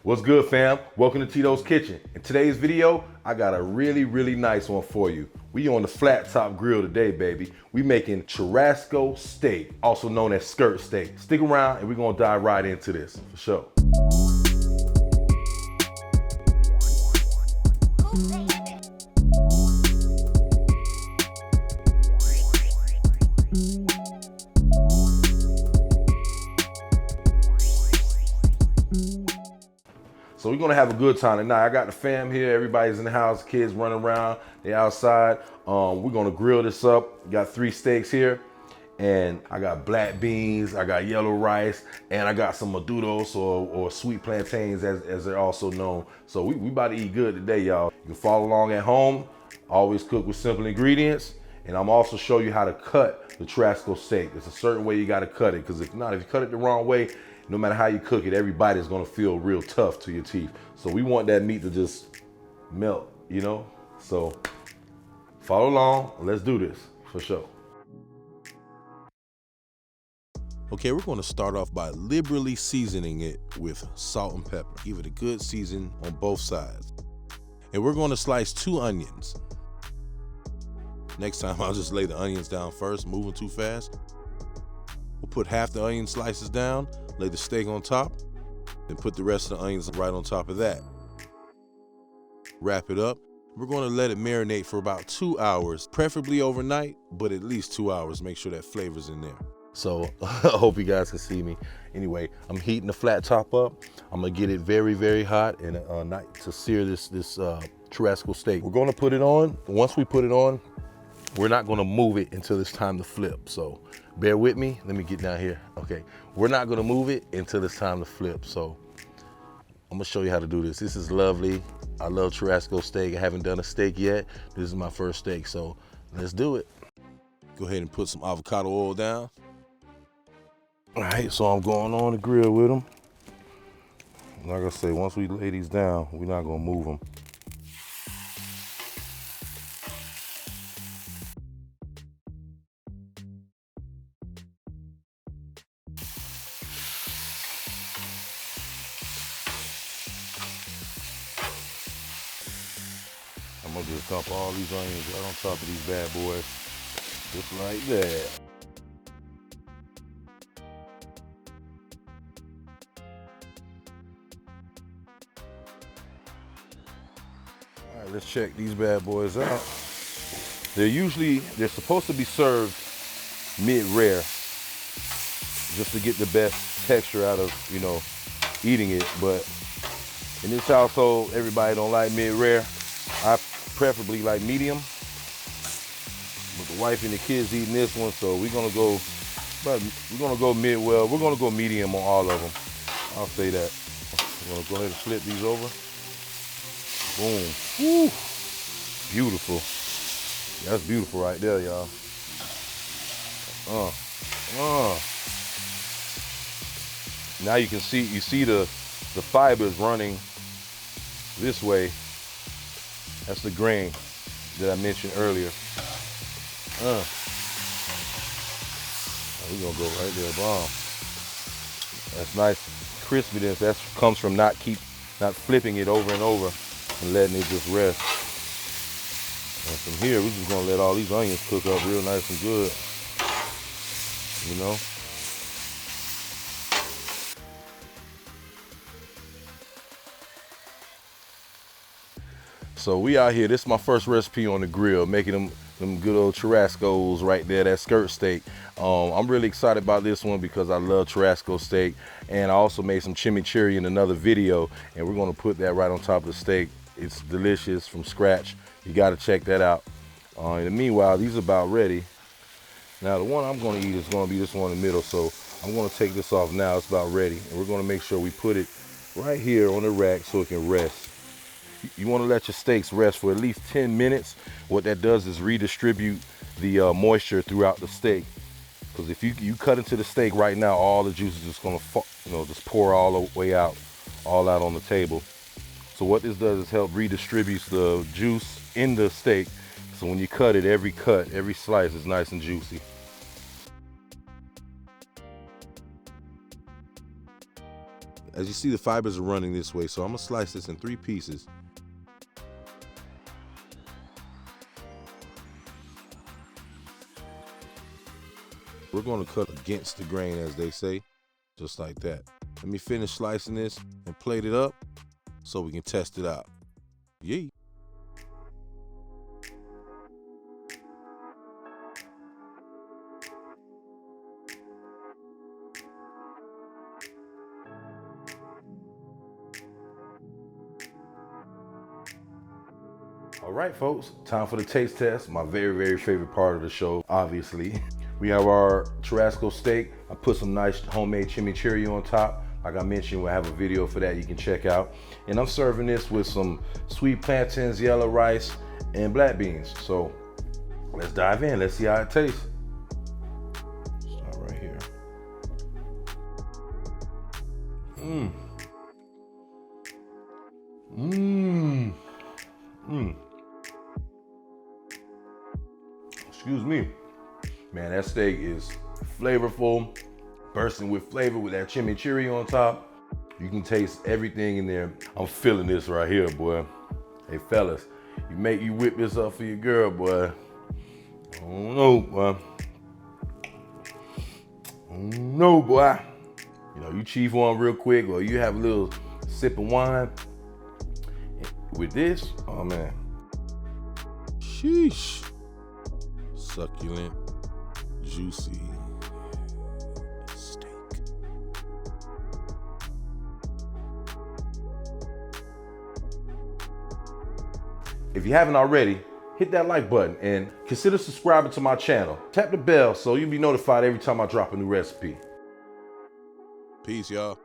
What's good, fam? Welcome to Tito's Kitchen. In today's video, I got a really nice one for you. We on the flat top grill today, baby. We making Churrasco steak, also known as skirt steak. Stick around and we're gonna dive right into this, for sure. So we're gonna have a good time tonight. I got the fam here, everybody's in the house, kids running around, they outside. We're gonna grill this up. Got 3 steaks here, and I got black beans, I got yellow rice, and I got some maduros or sweet plantains as they're also known. So we about to eat good today, y'all. You can follow along at home, always cook with simple ingredients, and I'm also show you how to cut the Churrasco steak. There's a certain way you gotta cut it, because if not, if you cut it the wrong way, no matter how you cook it, every bite is gonna feel real tough to your teeth. So we want that meat to just melt, you know? So follow along, let's do this, for sure. Okay, we're gonna start off by liberally seasoning it with salt and pepper. Give it a good season on both sides. And we're gonna slice 2 onions. Next time I'll just lay the onions down first, moving too fast. We'll put half the onion slices down, lay the steak on top, then put the rest of the onions right on top of that. Wrap it up. We're gonna let it marinate for about 2 hours, preferably overnight, but at least 2 hours. Make sure that flavor's in there. So I hope you guys can see me. Anyway, I'm heating the flat top up. I'm gonna get it very hot and not to sear this Churrasco steak. We're gonna put it on. Once we put it on, we're not gonna move it until it's time to flip. So bear with me, let me get down here. Okay, we're not gonna move it until it's time to flip. So I'm gonna show you how to do this. This is lovely. I love Churrasco steak. I haven't done a steak yet. This is my first steak, so let's do it. Go ahead and put some avocado oil down. All right, so I'm going on the grill with them. Like I say, once we lay these down, we're not gonna move them. I'm gonna just dump all these onions right on top of these bad boys, just like that. All right, let's check these bad boys out. They're supposed to be served mid-rare, just to get the best texture out of, you know, eating it. But in this household, everybody don't like mid-rare. I preferably like medium, but the wife and the kids eating this one, so we're gonna go mid-well. We're gonna go medium on all of them. I'll say that. We're gonna go ahead and flip these over. Boom. Woo. Beautiful. That's beautiful right there, y'all. Now you see the fibers running this way. That's the grain that I mentioned earlier. We're gonna go right there, bomb. That's nice crispiness. That comes from not flipping it over and over and letting it just rest. And from here, we're just gonna let all these onions cook up real nice and good, you know? So we out here, this is my first recipe on the grill, making them good old Churrascos right there, that skirt steak. I'm really excited about this one because I love Churrasco steak, and I also made some chimichurri in another video, and we're gonna put that right on top of the steak. It's delicious from scratch. You gotta check that out. In the meanwhile, these are about ready. Now the one I'm gonna eat is gonna be this one in the middle, so I'm gonna take this off now, it's about ready. And we're gonna make sure we put it right here on the rack so it can rest. You wanna let your steaks rest for at least 10 minutes. What that does is redistribute the moisture throughout the steak. Because if you cut into the steak right now, all the juice is just gonna just pour all the way out, all out on the table. So what this does is help redistributes the juice in the steak. So when you cut it, every slice is nice and juicy. As you see, the fibers are running this way, so I'm gonna slice this in 3 pieces. We're gonna cut against the grain, as they say, just like that. Let me finish slicing this and plate it up so we can test it out. Yee. All right, folks, time for the taste test. My very, very favorite part of the show, obviously. We have our Churrasco steak. I put some nice homemade chimichurri on top. Like I mentioned, we'll have a video for that you can check out. And I'm serving this with some sweet plantains, yellow rice, and black beans. So let's dive in. Let's see how it tastes. Start right here. Excuse me. Man, that steak is flavorful, bursting with flavor with that chimichurri on top. You can taste everything in there. I'm feeling this right here, boy. Hey, fellas, you whip this up for your girl, boy. I don't know, boy. I don't know, boy. You know, you chief one real quick, or you have a little sip of wine. With this, oh man. Sheesh. Succulent, juicy steak. If you haven't already, hit that like button and consider subscribing to my channel. Tap the bell so you'll be notified every time I drop a new recipe. Peace, y'all.